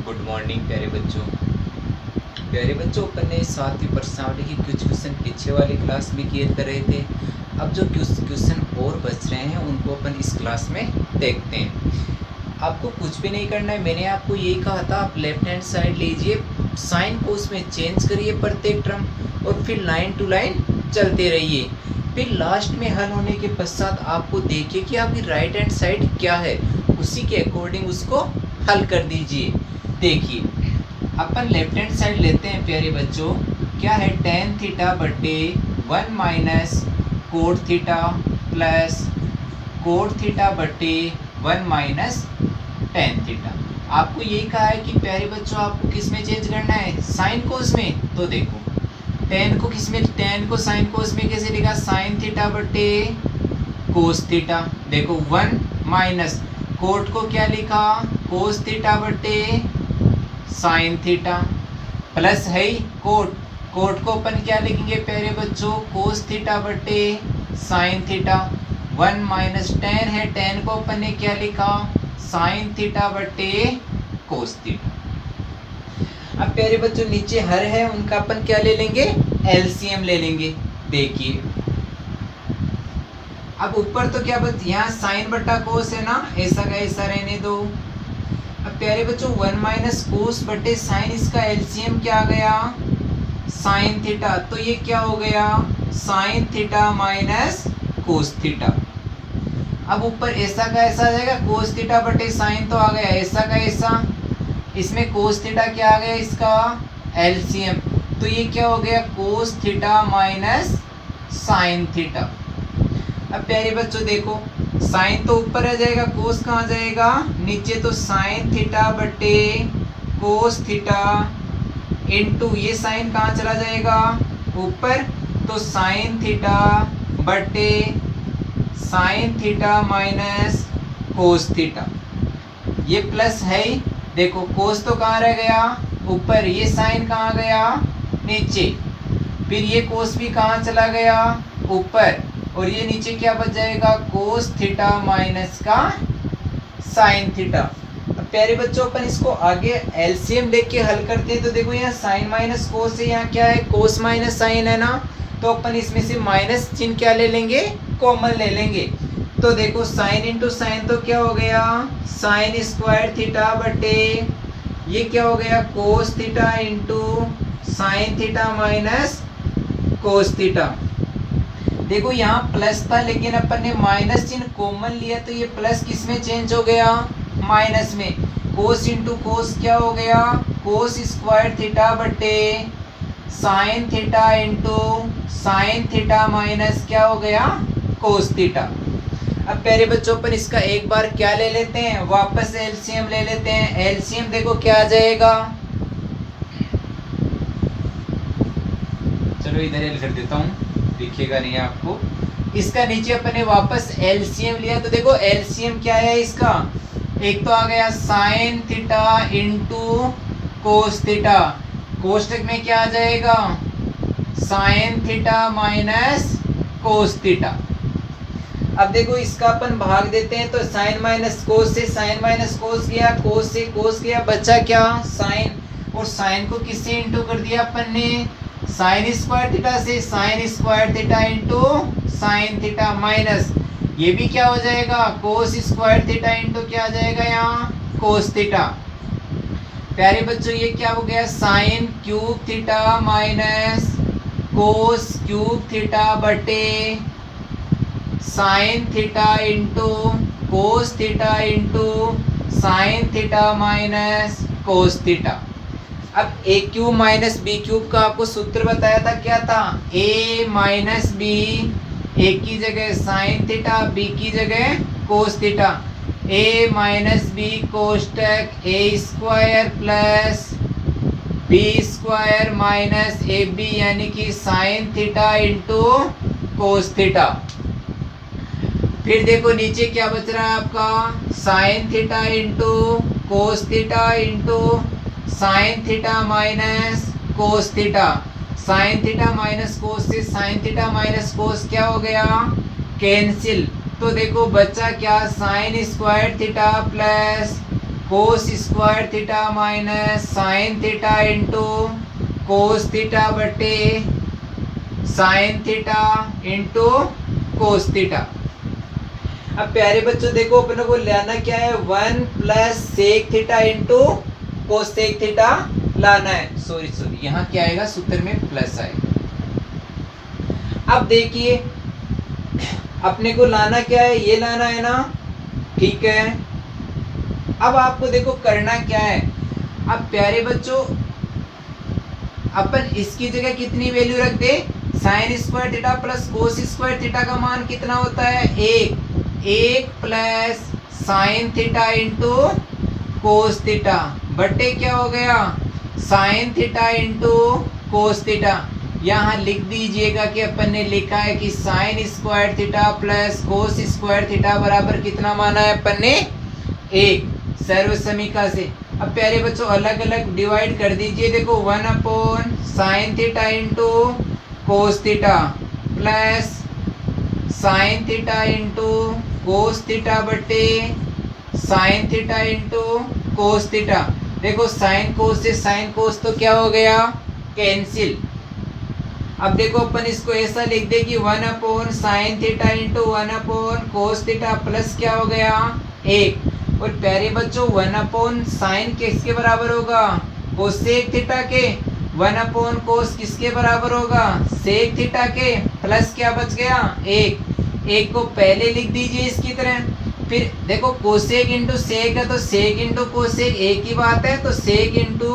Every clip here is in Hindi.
गुड मॉर्निंग प्यारे बच्चों अपन ने सातवीं प्रश्नावली की कुछ क्वेश्चन पीछे वाली क्लास में क्लियर कर रहे थे। अब जो क्वेश्चन और बच रहे हैं उनको अपन इस क्लास में देखते हैं। आपको कुछ भी नहीं करना है, मैंने आपको यही कहा था, आप लेफ्ट हैंड साइड लीजिए, साइन को उसमें चेंज करिए प्रत्येक टर्म और फिर लाइन टू लाइन चलते रहिए। फिर लास्ट में हल होने के पश्चात आपको देखिए कि आपकी राइट हैंड साइड क्या है, उसी के अकॉर्डिंग उसको हल कर दीजिए। देखिए अपन लेफ्ट हैंड साइड लेते हैं प्यारे बच्चों, क्या है tan थीटा बटे 1 minus cot theta plus cot theta बटे 1 माइनस tan थीटा। आपको यही कहा है कि प्यारे बच्चों आपको किस में चेंज करना है, साइन कोस में। तो देखो tan को किस में, tan को साइन कोस में कैसे लिखा, साइन थीटा बटे कोस थीटा। देखो 1 माइनस कोट को क्या लिखा, कोस थीटा बटे साइन थीटा प्लस है कोट, कोट को अपन क्या लिखेंगे प्यारे बच्चों, कोस थीटा बटे साइन थीटा। 1 माइनस tan है, tan को अपन ने क्या लिखा, साइन थीटा बटे कोस थीटा। अब प्यारे बच्चों नीचे हर है, उनका अपन क्या ले लेंगे, एलसीएम ले लेंगे। देखिए अब ऊपर तो क्या बच, यहाँ साइन बटा कोस है ना, ऐसा का ऐसा रहने दो। अब प्यारे बच्चों 1 माइनस कोस बटे साइन, इसका एलसीएम क्या आ गया, साइन थीटा। तो ये क्या हो गया, sine theta minus cos theta. अब ऊपर ऐसा का ऐसा आ जाएगा, कोस थीटा बटे साइन तो आ गया, ऐसा का ऐसा, इसमें कोस थीटा क्या आ गया, इसका एलसीएम। तो ये क्या हो गया, cos theta minus sine theta. अब प्यारे बच्चों देखो साइन तो ऊपर आ जाएगा, कोस कहाँ जाएगा, नीचे। तो साइन थीटा बटे कोस थीटा इनटू ये साइन कहाँ चला जाएगा, ऊपर। तो साइन थीटा बटे sine theta minus cos theta. ये प्लस है, देखो कोस तो कहाँ रह गया, ऊपर। ये साइन कहाँ गया, नीचे। फिर ये कोस भी कहाँ चला गया, ऊपर। और ये नीचे क्या बच जाएगा, कोस थीटा माइनस का साइन थीटा। अब प्यारे बच्चों अपन इसको आगे एलसीएम लेके हल करते हैं। तो देखो यहाँ साइन माइनस कोस है, यहाँ क्या है, कोस माइनस साइन है ना। तो अपन इसमें से माइनस चिन्ह क्या ले लेंगे, कॉमन ले लेंगे। तो देखो साइन इंटू साइन तो क्या हो गया, साइन स्क्वायर थीटा बटे ये क्या हो गया, कोस theta into sine theta minus cos theta. देखो यहाँ प्लस था लेकिन अपन ने माइनस चिन्ह कॉमन लिया, तो ये प्लस किस में चेंज हो गया, माइनस में। कोस इंटू कोस क्या हो गया, कोस स्क्वायर थीटा बटे sine theta into sine theta minus क्या हो गया, कोस थीटा। अब प्यारे बच्चों अपन इसका एक बार क्या ले लेते हैं, वापस एलसीएम ले लेते हैं। एलसीएम देखो क्या आ जाएगा, चलो इधर एल कर देता हूँ, दिखेगा नहीं आपको। इसका नीचे अपने वापस एलसीएम लिया, तो देखो एलसीएम क्या है इसका, एक तो आ गया sine theta into cos theta, कोष्टक में क्या आ जाएगा, sine theta minus cos theta. अब देखो इसका अपन भाग देते हैं, तो साइन माइनस कोस से साइन माइनस कोस गया, कोस से कोस गया, बचा क्या, साइन। और साइन को किससे इंटू कर दिया अपन ने, साइन स्क्वायर थीटा से, sign square theta into sine theta minus ये भी क्या हो जाएगा, कोस स्क्वायर थीटा इंटू क्या आ जाएगा यहाँ, कोस थीटा। प्यारे बच्चों ये क्या हो गया, sine cube theta minus cos cube theta बटे sine theta into cos theta into sine theta minus cos theta. अब A cube minus B cube का आपको सूत्र बताया था, क्या था, ए माइनस बी, ए की जगह साइन थीटा, बी की जगह cos theta. A minus B कोष्टक A square plus B square minus A B, यानी कि sine theta into cos theta. फिर देखो नीचे क्या बच रहा है आपका, sine theta into cos theta into sine theta minus cos theta. Sine theta minus cos से साइन थीटा माइनस कोस क्या हो गया, कैंसिल। तो देखो बच्चा क्या, sine square theta plus cos square theta minus sine theta into cos theta बटे sine theta into cos theta. अब प्यारे बच्चों देखो अपने को लाना क्या है, 1 plus sec theta into cos sec theta लाना है। सॉरी यहाँ क्या आएगा, सूत्र में प्लस आएगा। अब देखिए अपने को लाना क्या है, ये लाना है ना, ठीक है। अब आपको देखो करना क्या है, अब प्यारे बच्चों अपन इसकी जगह कितनी वैल्यू रख दे, sine square theta plus cos square theta का मान कितना होता है, 1 plus sine theta into cos theta बटे क्या हो गया, sine theta into cos theta. यहाँ लिख दीजिएगा कि अपन ने लिखा है कि sine square theta plus cos square theta बराबर कितना माना है अपन ने, 1 सर्व समीका से। अब प्यारे बच्चों अलग अलग डिवाइड कर दीजिए। देखो 1 upon sine theta into cos theta plus sine theta into cos theta बटे sine theta into cos theta. देखो साइन कोस से साइन कोस तो क्या हो गया, कैंसिल। अब देखो अपन इसको ऐसा लिख दे कि 1 upon sine theta into 1 upon कोस थीटा प्लस क्या हो गया, 1। और प्यारे बच्चों 1 अपॉन साइन किसके बराबर होगा, कोसेक थीटा के। 1 अपॉन कोस किसके बराबर होगा, सेक थीटा के। प्लस क्या बच गया, 1 को पहले लिख दीजिए इसकी तरह। फिर देखो कोसेक इंटू सेक है तो सेक इंटू कोसेक एक ही बात है, तो सेक इंटू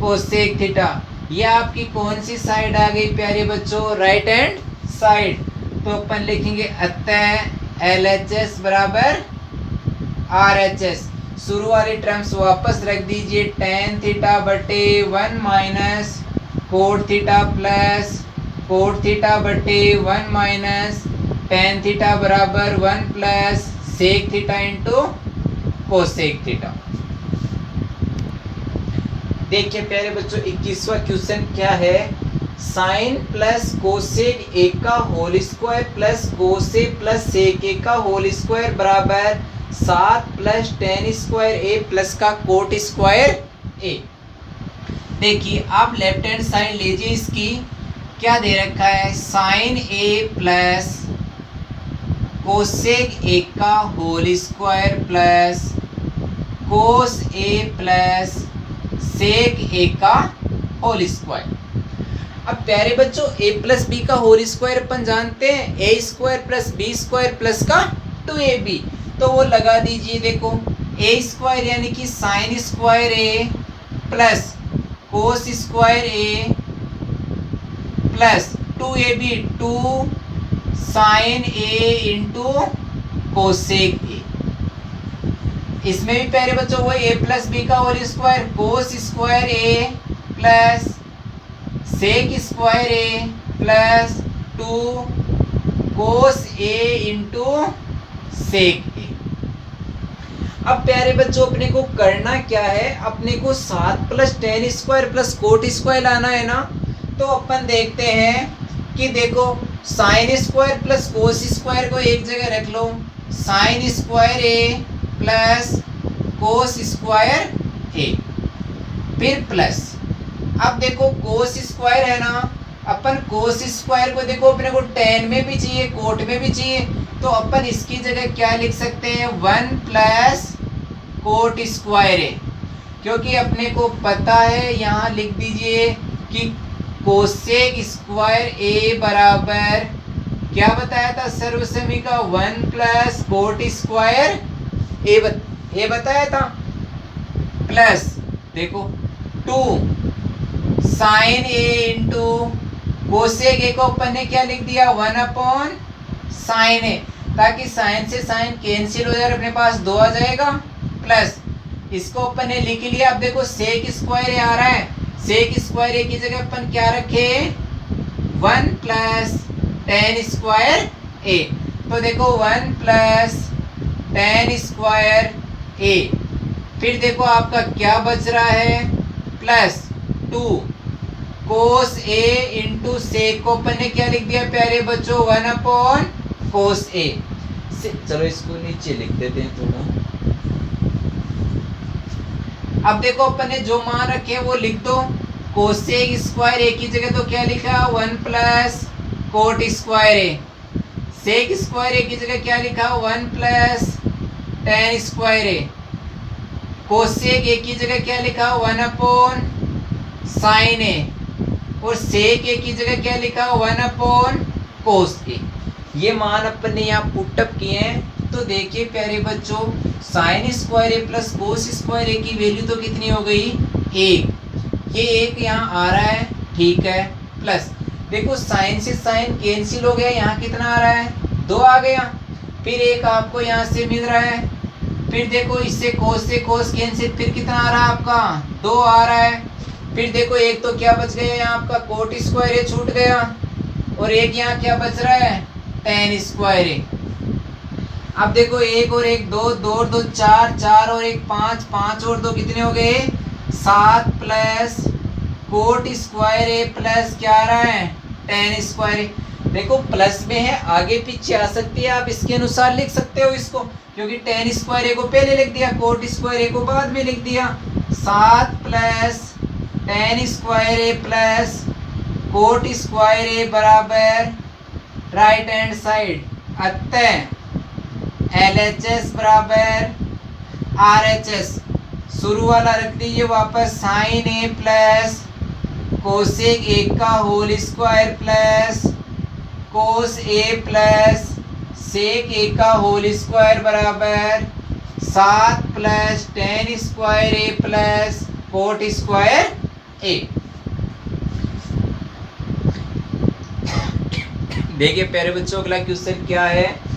कोसेक थीटा। ये आपकी कौन सी साइड आ गई प्यारे बच्चों, राइट हैंड साइड। तो अपन लिखेंगे अतः LHS बराबर RHS। शुरू वाली टर्म्स वापस रख दीजिए, tan थीटा बटे 1 minus cot theta plus cot theta बटे 1 माइनस tan थीटा बराबर 1 plus sec theta into cosec theta. देखिए प्यारे बच्चों 21वां क्वेश्चन क्या है, साइन प्लस कोसेक ए का whole square plus cosec plus sec A का होल स्क्वायर बराबर 7 plus ten square A plus का कोट स्क्वायर ए। देखिए आप लेफ्ट हैंड साइड लीजिए, इसकी क्या दे रखा है, sine A plus cosec A का whole square plus cos A plus sec A का होल स्क्वायर। अब प्यारे बच्चों a प्लस बी का होल स्क्वायर अपन जानते हैं, A square plus B square plus का 2ab। तो वो लगा दीजिए। देखो ए स्क्वायर यानी कि sine square A plus cos square A plus 2ab 2 sine A into cosec A. इसमें भी प्यारे बच्चों वही a प्लस बी का whole square cos square A plus sec square A plus 2 cos A into sec A. अब प्यारे बच्चों अपने को करना क्या है, अपने को 7 plus ten square plus cot square लाना है ना। तो अपन देखते हैं कि देखो sine square plus cos square को एक जगह रख लो, sign square A plus cos square ए, फिर प्लस। अब देखो कोस स्क्वायर है ना, अपन कोस स्क्वायर को देखो अपने को टेन में भी चाहिए कोट में भी चाहिए, तो अपन इसकी जगह क्या लिख सकते हैं, 1 प्लस कोट स्क्वायर ए। क्योंकि अपने को पता है, यहाँ लिख दीजिए कि कोसेक स्क्वायर ए बराबर क्या बताया था सर्वसमी का, 1 प्लस कोट स्क्वायर ए बताया था, प्लस देखो 2 sine A into cosec A को अपन ने क्या लिख दिया, 1 अपॉन साइन ए, ताकि साइन से साइन कैंसिल हो जाए, अपने पास 2 आ जाएगा, प्लस इसको अपन ने लिख लिया। अब देखो सेक स्क्वायर ए आ रहा है, सेक स्क्वायर ए की जगह अपन क्या रखे, 1 प्लस टेन स्क्वायर ए। तो देखो 1 प्लस टेन स्क्वायर ए, फिर देखो आपका क्या बच रहा है, प्लस 2 कोस ए इंटू सेक को अपन ने क्या लिख दिया प्यारे बच्चों, 1 अपॉन कोस ए। चलो इसको नीचे लिख देते हैं थोड़ा, अब देखो अपन ने जो मान रखे वो लिख दो। कोसेक स्क्वायर ए की जगह तो क्या लिखा 1 प्लस कोट स्क्वायर ए। सेक स्क्वायर ए की जगह क्या लिखा 1 प्लस टेन स्क्वायर ए। कोसेक ए की जगह क्या लिखा 1 अपॉन साइन ए। और सेक ए की जगह क्या लिखा 1 अपॉन कोस ए। ये मान अपन ने यहाँ पुटअप किए हैं। तो देखिए प्यारे बच्चों, sign square A plus cos square ए की वैल्यू तो कितनी हो गई 1। ये 1 यहाँ आ रहा है, ठीक है। प्लस देखो साइन से साइन कैंसिल हो गया, यहाँ कितना आ रहा है 2 आ गया। फिर 1 आपको यहाँ से मिल रहा है। फिर देखो इससे कोस कैंसिल, फिर कितना आ रहा है आपका 2 आ रहा है। फिर देखो 1 तो क्या बच गया यहाँ आपका कोट स्क्वायर ए छूट गया। और 1 यहाँ क्या बच रहा है टेन स्क्वायर ए। अब देखो 1 और 1 2, 2 और 2 4, 4 और 1 5, 5 और 2 कितने हो गए 7 plus cot square A plus क्या आ रहा है टेन स्क्वायर ए। देखो प्लस में है, आगे पीछे आ सकती है, आप इसके अनुसार लिख सकते हो इसको, क्योंकि टेन स्क्वायर ए को पहले लिख दिया, कोट स्क्वायर ए को बाद में लिख दिया। 7 plus ten square A plus cot square A बराबर राइट हैंड साइड, अतः LHS बराबर RHS। शुरू वाला रख दीजिए वापस, sine A plus cosec A का whole square plus cos A plus sec A का होल स्क्वायर बराबर 7 plus ten square A plus cot square A. देखिए प्यारे बच्चों, अगला क्वेश्चन क्या है।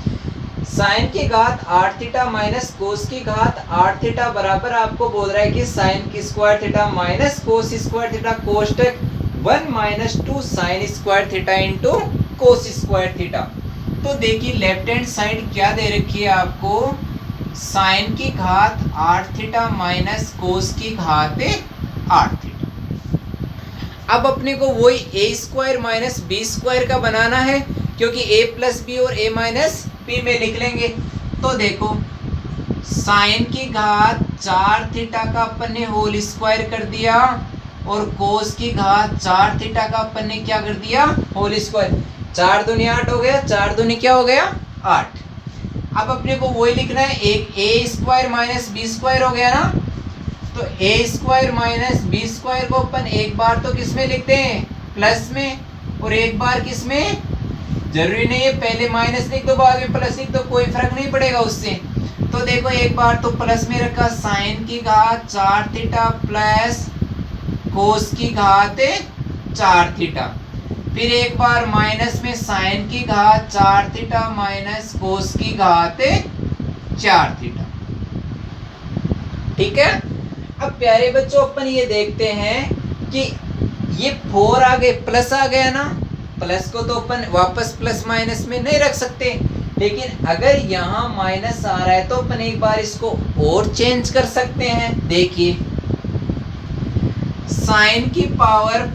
साइन की घात 8 थीटा माइनस कोस की घात 8 थीटा बराबर आपको बोल रहा है कि साइन की square theta minus cos square theta कोष्टक 1 minus 2 sine square theta into cos square theta. तो देखिए लेफ्ट हैंड साइड क्या दे रखी है आपको, साइन की घात 8 थीटा माइनस कोस की घात 8 थीटा। अब अपने को वही ए स्क्वायर माइनस बी स्क्वायर का बनाना है, क्योंकि ए प्लस बी और ए माइनस बी में लिख लेंगे। तो देखो साइन की घात 4 थीटा का अपन ने होल स्क्वायर कर दिया और कोस की घात 4 थीटा का अपन ने क्या कर दिया होल स्क्वायर। 4 दूनी 8 हो गया, 4 दूनी क्या हो गया 8। अब अपने को वही लिखना है, एक ए स्क्वायर माइनस बी स्क्वायर हो गया ना। तो ए स्क्वायर माइनस बी स्क्वायर को अपन एक बार तो किस में लिखते हैं प्लस में, और एक बार किस में, जरूरी नहीं है पहले माइनस लिख दो बाद में प्लस लिख दो, कोई फर्क नहीं पड़ेगा उससे। तो देखो एक बार तो प्लस में रखा साइन की घात 4 थीटा प्लस कोस की घात 4 थीटा। फिर एक बार माइनस में साइन की घात 4 थीटा माइनस कोस की घात 4 थीटा। ठीक है। अब प्यारे बच्चों अपन ये देखते हैं कि ये 4 आ गए, प्लस आ गया ना। प्लस को तो अपन वापस प्लस माइनस में नहीं रख सकते, लेकिन अगर यहाँ माइनस आ रहा है तो अपन एक बार इसको और चेंज कर सकते हैं। देखिए साइन की पावर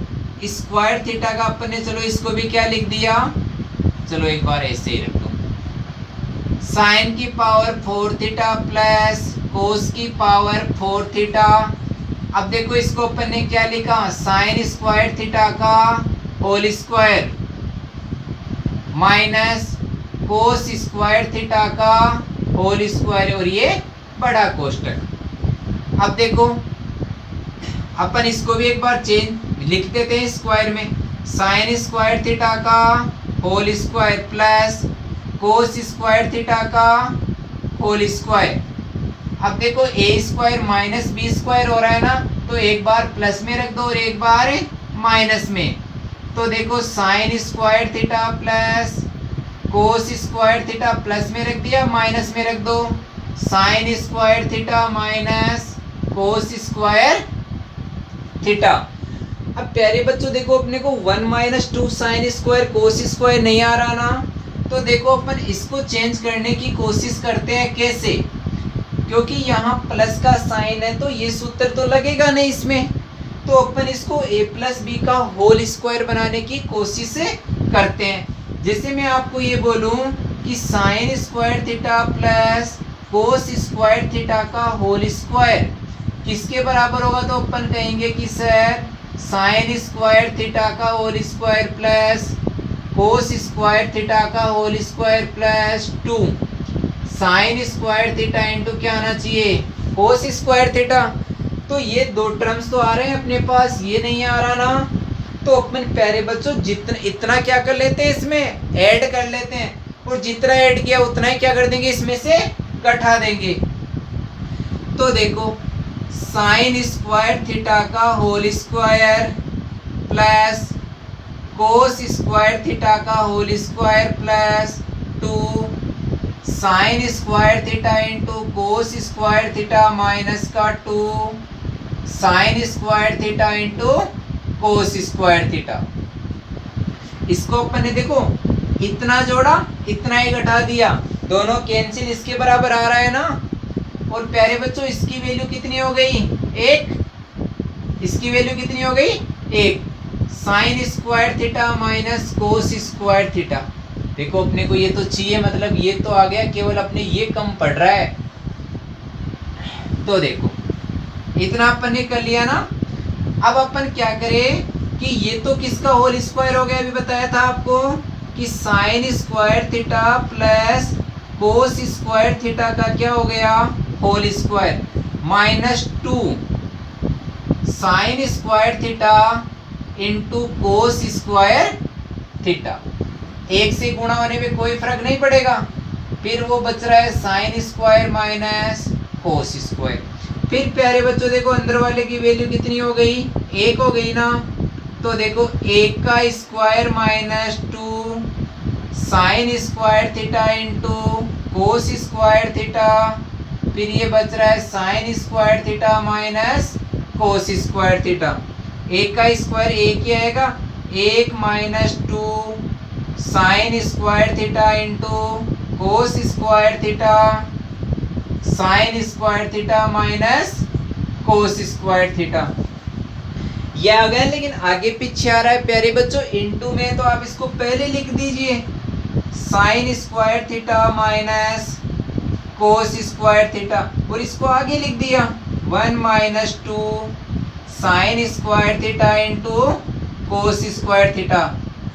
स्क्वायर थीटा का अपन ने, चलो इसको भी क्या लिख दिया, चलो एक बार ऐसे ही रख दो, साइन की पावर 4 थीटा प्लस कोस की पावर 4 थीटा। अब देखो इसको अपन ने क्या लिखा, साइन स्क्वायर थीटा का whole square minus cos square theta का होल स्क्वायर, और ये बड़ा कोष्टक। अब देखो अपन इसको भी एक बार चेंज लिख देते हैं स्क्वायर में, साइन स्क्वायर थीटा का whole square plus cos square theta का होल स्क्वायर। अब देखो A square minus B square हो रहा है ना, तो एक बार प्लस में रख दो और एक बार माइनस में। तो देखो sine square theta plus cos square theta plus में रख दिया, माइनस में रख दो sign square theta minus cos square theta. अब प्यारे बच्चों देखो अपने को 1 minus 2 sine square cos square नहीं आ रहा ना, तो देखो अपन इसको चेंज करने की कोशिश करते हैं। कैसे, क्योंकि यहाँ प्लस का साइन है तो ये सूत्र तो लगेगा नहीं इसमें, तो अपन इसको a प्लस बी का होल स्क्वायर बनाने की कोशिश करते हैं। जैसे मैं आपको ये बोलूँ कि sine square theta plus cos square theta का होल स्क्वायर, किसके बराबर होगा, तो अपन कहेंगे कि सर साइन स्क्वायर थीटा का whole square plus cos square theta का whole square plus 2 sine square theta into क्या आना चाहिए, कोस स्क्वायर थीटा। तो ये दो टर्म्स तो आ रहे हैं अपने पास, ये नहीं आ रहा ना, तो अपन प्यारे बच्चों जितना इतना क्या कर लेते हैं, इसमें ऐड कर लेते हैं, और जितना ऐड किया उतना ही क्या कर देंगे, इसमें से घटा देंगे। तो देखो साइन स्क्वायर थीटा का whole square plus cos square theta का whole square plus 2 sine square theta into cos square theta minus का 2 sine square theta into cos square theta. इसको अपन ने देखो इतना जोड़ा इतना ही घटा दिया, दोनों कैंसिल, इसके बराबर आ रहा है ना। और प्यारे बच्चों इसकी वैल्यू कितनी हो गई, 1, इसकी वैल्यू कितनी हो गई, 1 sign square theta minus cos square theta. देखो अपने को ये तो चाहिए, मतलब ये तो आ गया, केवल अपने ये कम पड़ रहा है। तो देखो इतना अपन ने कर लिया ना। अब अपन क्या करें कि ये तो किसका होल स्क्वायर हो गया, अभी बताया था आपको कि sine square theta plus cos square theta का क्या हो गया, whole square minus 2 sine square theta into cos square theta. एक से गुणा होने में कोई फर्क नहीं पड़ेगा, फिर वो बच रहा है sine square minus cos square. फिर प्यारे बच्चों देखो अंदर वाले की वैल्यू कितनी हो गई, 1 हो गई ना। तो देखो 1 का square minus 2 sine square theta into cos square theta, फिर ये बच रहा है sine square theta minus cos square theta. 1 का स्क्वायर 1 ही आएगा, 1 minus 2 sine square theta into cos square theta sine square theta minus cos square theta. ये आ गया, लेकिन आगे पीछे आ रहा है प्यारे बच्चों इंटू में, तो आप इसको पहले लिख दीजिए sign square theta minus cos square theta, और इसको आगे लिख दिया 1 minus 2 sine square theta into cos square theta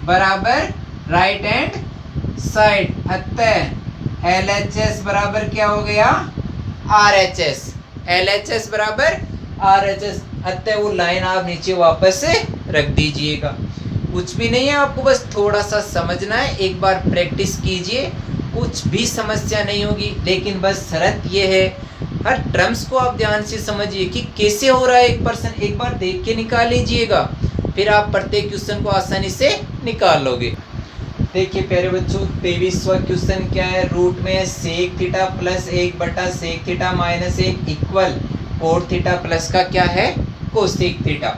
बराबर राइट हैंड साइड। अतः LHS बराबर क्या हो गया, RHS, LHS बराबर RHS। अतः वो लाइन आप नीचे वापस से रख दीजिएगा। कुछ भी नहीं है, आपको बस थोड़ा सा समझना है, एक बार प्रैक्टिस कीजिए, कुछ भी समस्या नहीं होगी। लेकिन बस शर्त ये है हर टर्म्स को आप ध्यान से समझिए कि कैसे हो रहा है एक पर्सन, एक बार देख के निकाल लीजिएगा, फिर आप प्रत्येक क्वेश्चन को आसानी से निकाल लोगे। देखिए प्यारे बच्चों 23वां क्वेश्चन क्या है, रूट में सेक थीटा प्लस 1 बटा sec theta minus 1 equal cot theta plus का क्या है, कोसेक थीटा।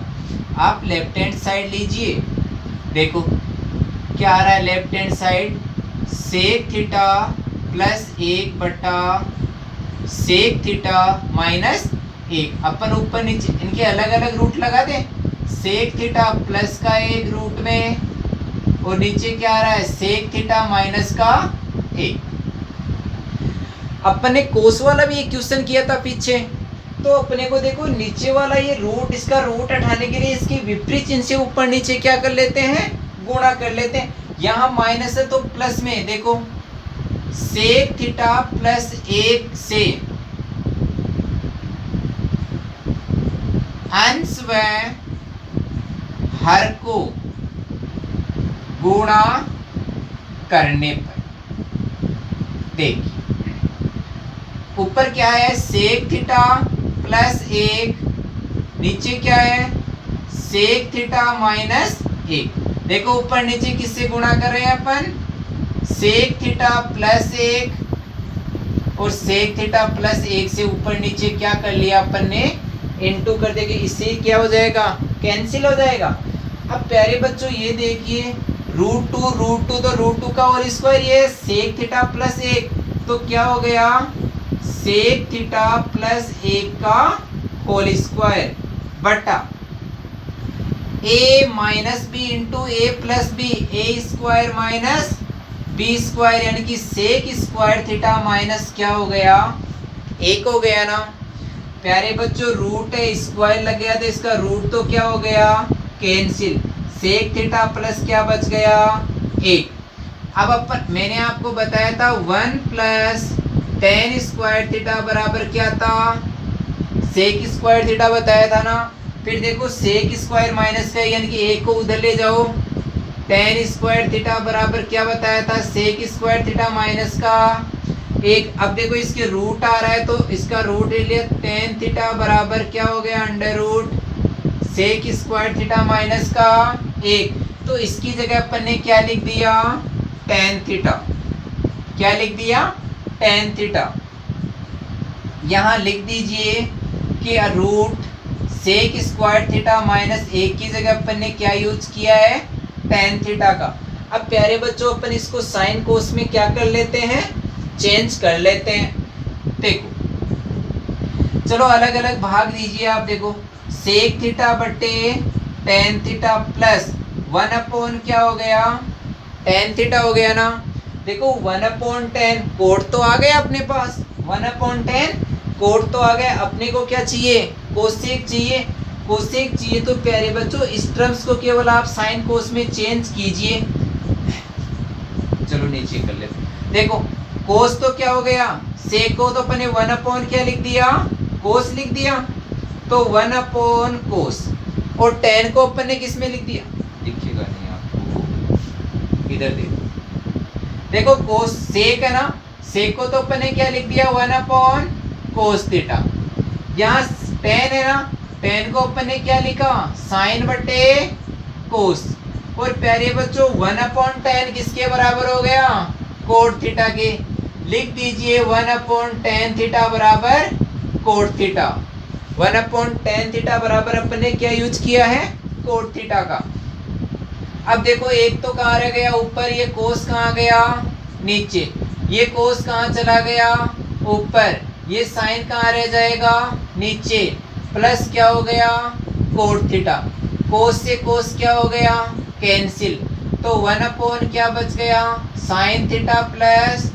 आप लेफ्ट हैंड साइड लीजिए, देखो क्या आ रहा है left hand side, sec theta plus 1 बटा सेक थीटा माइनस 1। अपन ऊपर नीचे इनके अलग अलग रूट लगा दें, सेक थीटा प्लस का 1 रूट में, और नीचे क्या आ रहा है सेक थीटा माइनस का 1। अपन ने कोस वाला भी एक क्वेश्चन किया था पीछे, तो अपने को देखो नीचे वाला ये रूट, इसका रूट हटाने के लिए इसकी विपरीत चिन्ह से ऊपर नीचे क्या कर लेते हैं, गुणा कर लेते हैं। यहाँ माइनस है तो प्लस में देखो सेक थीटा प्लस 1 से अंश व हर को गुणा करने पर, देखिए ऊपर क्या है सेक थीटा प्लस 1, नीचे क्या है सेक थीटा माइनस 1। देखो ऊपर नीचे किससे गुणा कर रहे हैं अपन, सेक थीटा प्लस 1 और सेक थीटा प्लस 1 से ऊपर नीचे क्या कर लिया अपन ने, इनटू कर देंगे, इससे क्या हो जाएगा, कैंसिल हो जाएगा। अब प्यारे बच्चों ये देखिए रूट टू तो रूट 2 का होल स्क्वायर, ये सेक थीटा प्लस 1, तो क्या हो गया सेक थीटा प्लस 1 का होल स्क्वायर बटा a minus B into A plus B, A square minus B square, यानी कि सेक स्क्वायर थीटा माइनस क्या हो गया 1 हो गया ना। प्यारे बच्चों रूट है, स्क्वायर लग गया तो इसका रूट तो क्या हो गया, कैंसिल। सेक थीटा प्लस क्या बच गया, 1। अब अपन मैंने आपको बताया था 1 प्लस टेन स्क्वायर थीटा बराबर क्या था, सेक स्क्वायर थीटा बताया था ना। फिर देखो सेक स्क्वायर माइनस का यानी कि 1 को उधर ले जाओ, टेन स्क्वायर थीटा बराबर क्या बताया था, सेक स्क्वायर थीटा माइनस का 1। अब देखो इसके रूट आ रहा है तो इसका रूट ले लिया, टेन थीटा बराबर क्या हो गया, under root sec square theta minus का 1। तो इसकी जगह अपन ने क्या लिख दिया, टेन थीटा। क्या लिख दिया, टेन थीटा। यहां लिख दीजिए कि root sec square theta minus 1 की जगह अपन ने क्या यूज किया है, टेन थीटा का। अब प्यारे बच्चों अपन इसको साइन कोस में क्या कर लेते हैं, चेंज कर लेते हैं। देखो चलो अलग अलग भाग दीजिए आप। देखो सेक थीटा बटे टेन थीटा प्लस 1 क्या हो गया, टेन थीटा हो गया ना। देखो 1/10 कोड तो आ गया अपने पास, 1/10 कोड तो आ गया। अपने को क्या चाहिए, कोसेक चाहिए। कोसेक चाहिए तो प्यारे बच्चों इस टर्म्स को केवल आप साइन कोस में चेंज कीजिए। चलो नीचे कर लेते। देखो कोस तो क्या हो गया, सेक को तो अपने 1 क्या लिख दिया, कोस लिख दिया। तो 1 कोस, और टेन को अपन ने किस में लिख दिया, दिखेगा नहीं आपको, इधर देखो कोस सेक है ना, सेक को तो अपन ने क्या लिख दिया, 1 कोस थीटा। यहाँ टेन है ना, टेन को अपन ने क्या लिखा, साइन बटे कोस। और प्यारे बच्चों 1/10 किसके बराबर हो गया, कोट थीटा के। लिख दीजिए 1/10 थीटा बराबर कोट थीटा। 1/10 थीटा बराबर अपन ने क्या यूज किया है, कोट थीटा का। अब देखो एक तो कहाँ रह गया ऊपर, ये कोस कहाँ गया नीचे, ये कोस कहाँ चला गया ऊपर, ये साइन कहाँ रह जाएगा नीचे, प्लस क्या हो गया कोट थीटा। कोस से कोस क्या हो गया कैंसिल। तो 1 क्या बच गया, sine theta plus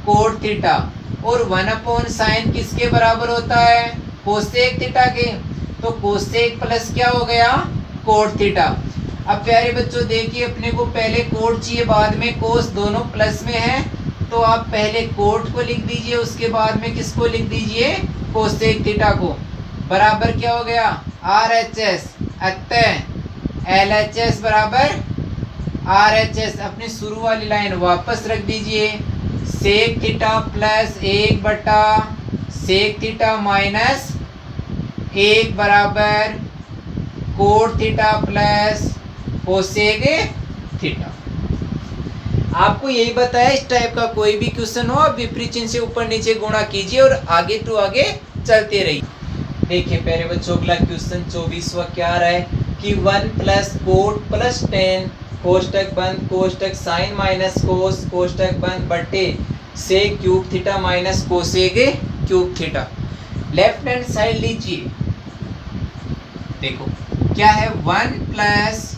cot theta. और 1/साइन किसके बराबर होता है, कोसेक थीटा के। तो कोसेक प्लस क्या हो गया कोट थीटा। अब प्यारे बच्चों देखिए अपने को पहले कोट चाहिए बाद में कोस, दोनों प्लस में है तो आप पहले कोट को लिख दीजिए, उसके बाद में किसको लिख दीजिए कोसेक थीटा को। बराबर क्या हो गया RHS, अतः LHS बराबर RHS। अपनी शुरू वाली लाइन वापस रख दीजिए, सेक थीटा प्लस 1 बटा सेक थीटा माइनस 1 बराबर coat theta plus cosec theta. आपको यही बताया, इस टाइप का कोई भी क्वेश्चन हो आप विपरीत चिन्ह से ऊपर नीचे गुणा कीजिए और आगे टू आगे चलते रहिए। देखिए प्यारे बच्चों अगला क्वेश्चन 24वां क्या आ रहा है कि 1 प्लस कोट प्लस टेन कोष्टक बंद कोष्टक साइन माइनस कोस कोष्टक बंद बटे sec cube theta minus cosec cube theta. Left hand side लीजिए, देखो क्या है 1 plus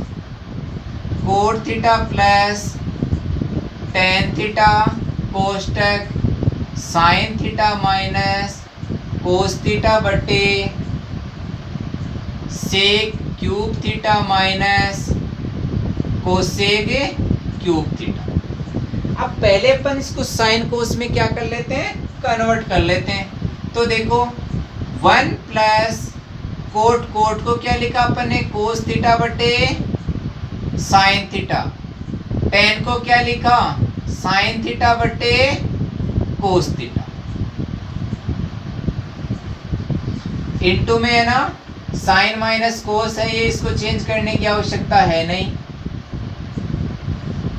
cot theta plus tan theta कोष्टक sine theta minus cos theta बटे sec cube theta minus cosec cube theta. अब पहले अपन इसको साइन कोस में क्या कर लेते हैं, कन्वर्ट कर लेते हैं। तो देखो 1 प्लस कोट, कोट को क्या लिखा अपन ने कोस थीटा बटे साइन थीटा। टेन को क्या लिखा साइन थीटा बटे कोस थीटा। इनटू में है ना साइन माइनस कोस है, ये इसको चेंज करने की आवश्यकता है नहीं।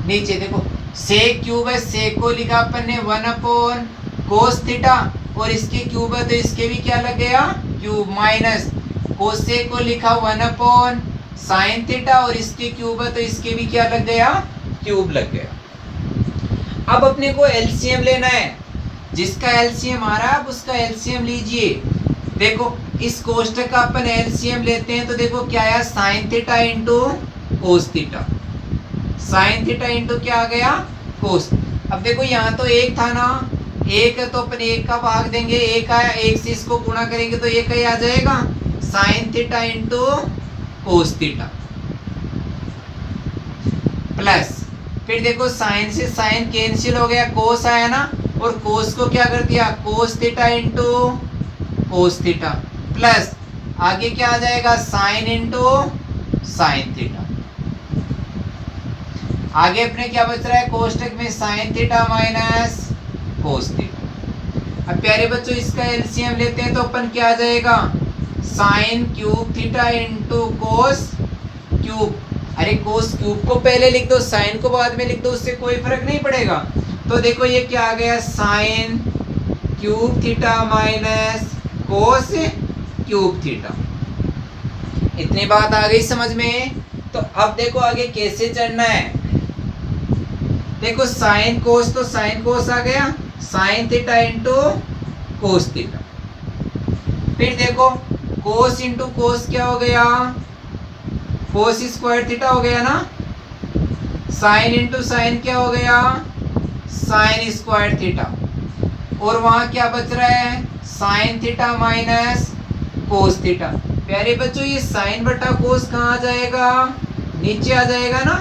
नीचे देखो सेक क्यूब है, सेक को लिखा अपन ने 1 कोस थीटा और इसके क्यूब है तो इसके भी क्या लग गया क्यूब माइनस कोसेक को लिखा 1 साइन थीटा और इसके क्यूब है तो इसके भी क्या लग गया क्यूब लग गया। अब अपने को एलसीएम लेना है, जिसका एलसीएम आ रहा है आप उसका एलसीएम लीजिए। देखो इस कोष्टक का अपन एलसीएम लेते हैं तो देखो क्या आया sign theta into cos theta, sine theta into क्या आ गया कोस। अब देखो यहाँ तो एक था ना एक है तो अपन एक का भाग देंगे, एक आया, एक से इसको गुणा करेंगे तो एक ही आ जाएगा, sine theta into cos theta plus, फिर देखो साइन से साइन कैंसिल हो गया, कोस आया ना, और कोस को क्या कर दिया, कोस theta into cos theta plus आगे क्या आ जाएगा, साइन इंटू साइन थीटा। आगे अपने क्या बच रहा है, कोष्टक में sign theta minus cos theta. अब प्यारे बच्चों इसका एलसीएम लेते हैं तो अपन क्या आ जाएगा, sign cube theta into cos cube. अरे कोस क्यूब को पहले लिख दो, साइन को बाद में लिख दो, उससे कोई फर्क नहीं पड़ेगा। तो देखो ये क्या आ गया, sine cube theta minus cos cube theta. इतनी बात आ गई समझ में। तो अब देखो आगे कैसे चलना है। देखो साइन कोस तो साइन कोस आ गया, sine theta into cos theta. फिर देखो कोस इंटू कोस क्या हो गया, कोस स्क्वायर थीटा हो गया ना, साइन इंटू साइन क्या हो गया, साइन स्क्वायर थीटा। और वहां क्या बच रहा है, sign theta minus cos theta. प्यारे बच्चों ये साइन बटा कोस कहाँ आ जाएगा, नीचे आ जाएगा ना,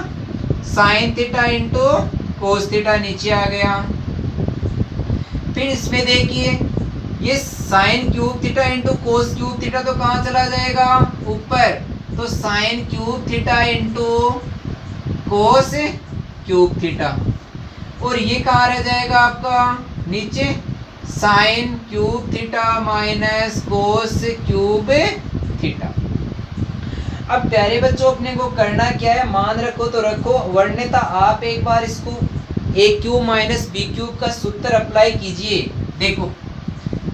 sign theta into cos theta नीचे आ गया। फिर इसमें देखिए ये साइन क्यूब थीटा इंटू कोस क्यूब थीटा तो कहाँ चला जाएगा, ऊपर, तो साइन क्यूब थीटा इंटू कोस क्यूब थीटा। और ये कहाँ रह जाएगा आपका, नीचे, sign cube theta minus cos cube theta. अब प्यारे बच्चों अपने को करना क्या है, मान रखो तो रखो, वर्णिता आप एक बार इसको ए क्यूब माइनस बी क्यूब का सूत्र अप्लाई कीजिए। देखो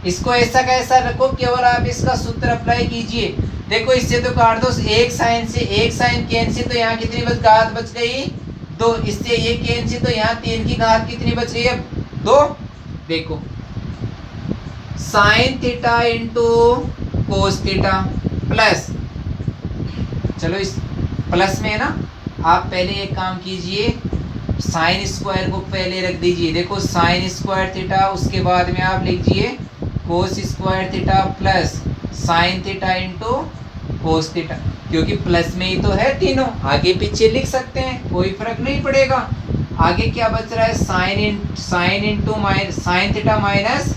इसको ऐसा कैसा रखो, केवल आप इसका सूत्र अप्लाई कीजिए। देखो इससे तो काट दो, एक साइन से एक साइन कैंसिल, तो यहाँ कितनी घात बच गई, 2। इससे ये कैंसिल तो यहाँ 3 की घात कितनी बच गई है, 2। देखो sign theta into cos theta plus, चलो इस प्लस में है ना, आप पहले एक काम कीजिए, साइन स्क्वायर को पहले रख दीजिए। देखो साइन स्क्वायर थीटा, उसके बाद में आप लिखिए कोस square theta plus sine theta into cos theta, क्योंकि प्लस में ही तो है तीनों, आगे पीछे लिख सकते हैं, कोई फर्क नहीं पड़ेगा। आगे क्या बच रहा है, sign into sine theta minus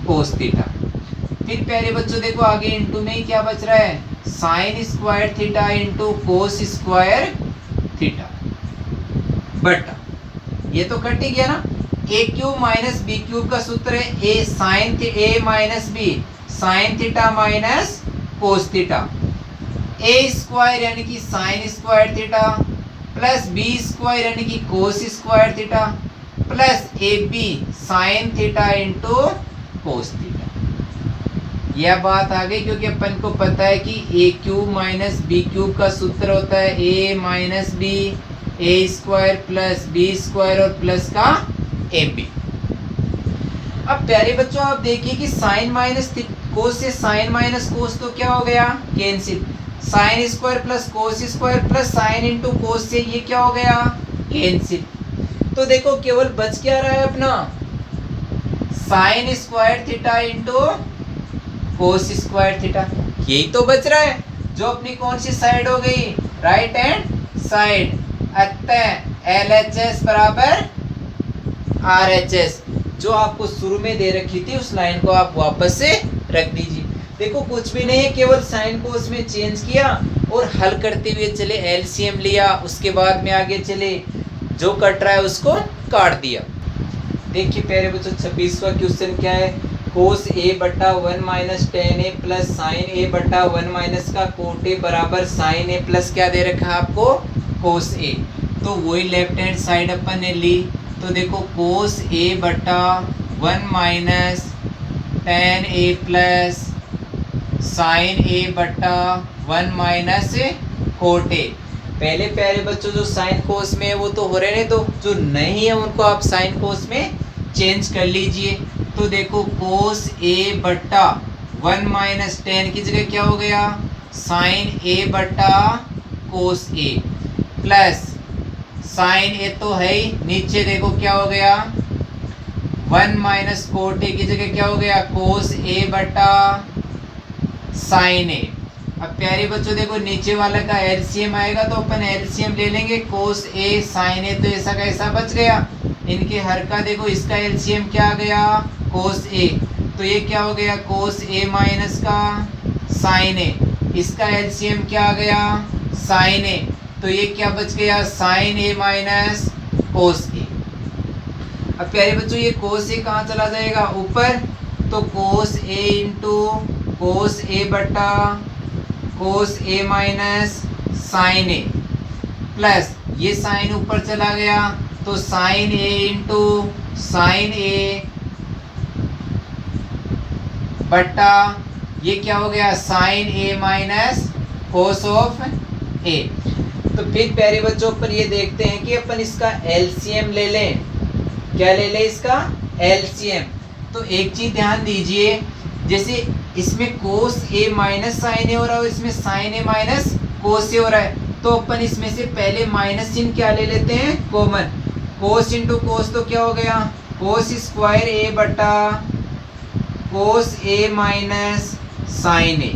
cos theta. फिर प्यारे बच्चों देखो आगे इंटू में ही क्या बच रहा है, sine square theta into cos square theta बटा, ये तो कट ही गया ना, A cube minus B cube का सूत्र है A sine A minus B sine theta minus cos theta, A square यानी कि sine square theta plus B square यानी कि cos square theta plus A B sine theta into cos theta. यह बात आ गई, क्योंकि अपन को पता है कि ए क्यूब माइनस बी क्यूब का सूत्र होता है ए minus B, A square plus B square और प्लस का ए बी। अब प्यारे बच्चों आप देखिए कि साइन माइनस कोस से साइन माइनस कोस तो क्या हो गया, cancel, sine square plus cos square plus sine into cos से ये क्या हो गया, कैंसिल। तो देखो केवल बच क्या रहा है अपना, sign square theta into cos square theta, यही तो बच रहा है, जो अपनी कौन सी साइड हो गई, राइट हैंड साइड। अतः LHS बराबर RHS, जो आपको शुरू में दे रखी थी उस लाइन को आप वापस से रख दीजिए। देखो कुछ भी नहीं है, केवल साइन को उसमें चेंज किया और हल करते हुए चले, एलसीएम लिया, उसके बाद में आगे चले, जो कट रहा है उसको काट दिया। देखिए प्यारे बच्चों 26वां क्वेश्चन क्या है, कोस ए बटा 1 minus ten A plus sign A बटा 1 माइनस का कोट ए बराबर साइन ए प्लस क्या दे रखा है आपको, कोस ए। तो वही लेफ्ट हैंड साइड अपन ने ली, तो देखो कोस ए बटा 1 minus ten A plus sign A बटा 1 माइनस कोट ए। पहले प्यारे बच्चों जो साइन कोस में है वो तो हो रहे हैं, तो जो नहीं है उनको आप साइन कोस में चेंज कर लीजिए। तो देखो कोस ए बटा 1 माइनस टेन की जगह क्या हो गया, साइन ए बटा कोस ए प्लस साइन ए तो है ही, नीचे देखो क्या हो गया 1 माइनस कोट ए की जगह क्या हो गया कोस ए बटा साइन ए। अब प्यारे बच्चों देखो नीचे वाला का एलसीएम आएगा तो अपन एलसीएम ले लेंगे कोस ए साइन ए, तो ऐसा का ऐसा बच गया। इनके हर का देखो इसका एलसीएम क्या आ गया कोस ए, तो ये क्या हो गया कोस ए माइनस का साइन ए, इसका एलसीएम क्या आ गया साइन ए, तो ये क्या बच गया साइन ए माइनस कोस ए। अब प्यारे बच्चों ये कोस ए कहाँ चला जाएगा ऊपर, तो cos A into cos A बटा cos A minus sine A plus ये साइन ऊपर चला गया तो sine A into sine A बटा ये क्या हो गया sine A minus cos of A. तो फिर प्यारे बच्चों पर ये देखते हैं कि अपन इसका एलसीएम ले लें। क्या ले लें इसका एलसीएम। तो एक चीज ध्यान दीजिए, जैसे इसमें कोस ए माइनस साइन ए हो रहा है, इसमें साइन ए माइनस कोस ए हो रहा है, तो अपन इसमें से पहले माइनस चिन्ह क्या ले लेते हैं कॉमन, कोस इंटू कोस तो क्या हो गया कोस स्क्वायर ए बटा कोस ए माइनस साइन ए।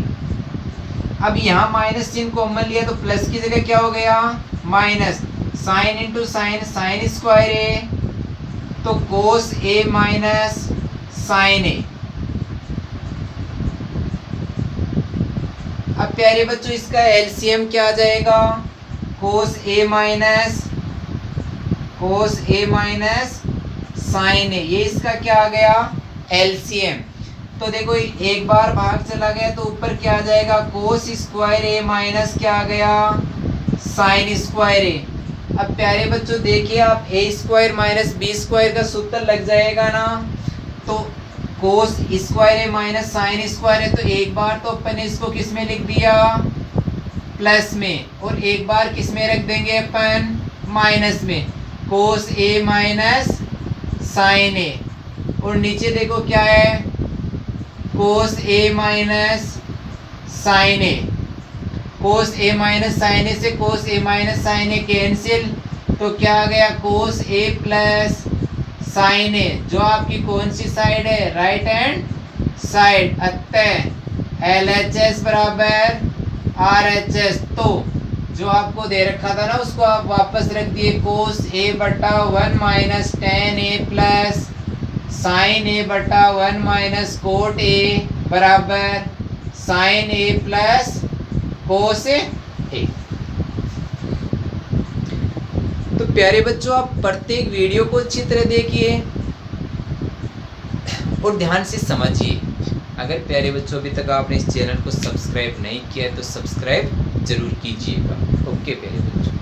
अब यहाँ माइनस चिन्ह कॉमन लिया तो प्लस की जगह क्या हो गया minus, sine into sine sine square A, तो कोस ए माइनस साइन ए। अब प्यारे बच्चों इसका एलसीएम क्या आ जाएगा कोस ए माइनस साइन ए, ये इसका क्या आ गया एलसीएम। तो देखो एक बार भाग चला गया तो ऊपर क्या आ जाएगा कोस स्क्वायर ए माइनस क्या आ गया साइन स्क्वायर ए। अब प्यारे बच्चों देखिए आप ए स्क्वायर माइनस बी स्क्वायर का सूत्र लग जाएगा ना, तो कोस स्क्वायर है माइनस साइन स्क्वायर है, तो एक बार तो अपन ने इसको किस में लिख दिया प्लस में, और एक बार किस में रख देंगे अपन माइनस में, कोस ए माइनस साइन ए, और नीचे देखो क्या है कोस A minus sine A. Cos A minus sine ए से कोस A minus sine A cancel, तो क्या आ गया कोस ए प्लस साइन ए, जो आपकी कौन सी साइड है राइट हैंड साइड, अतः LHS बराबर RHS। तो जो आपको दे रखा था ना उसको आप वापस रख दिए कोस ए बटा 1 minus ten A plus sign A बटा 1 माइनस कोट ए बराबर साइन ए प्लस कोस ए। तो प्यारे बच्चों आप प्रत्येक वीडियो को अच्छी तरह देखिए और ध्यान से समझिए। अगर प्यारे बच्चों अभी तक आपने इस चैनल को सब्सक्राइब नहीं किया है तो सब्सक्राइब जरूर कीजिएगा। ओके प्यारे बच्चों।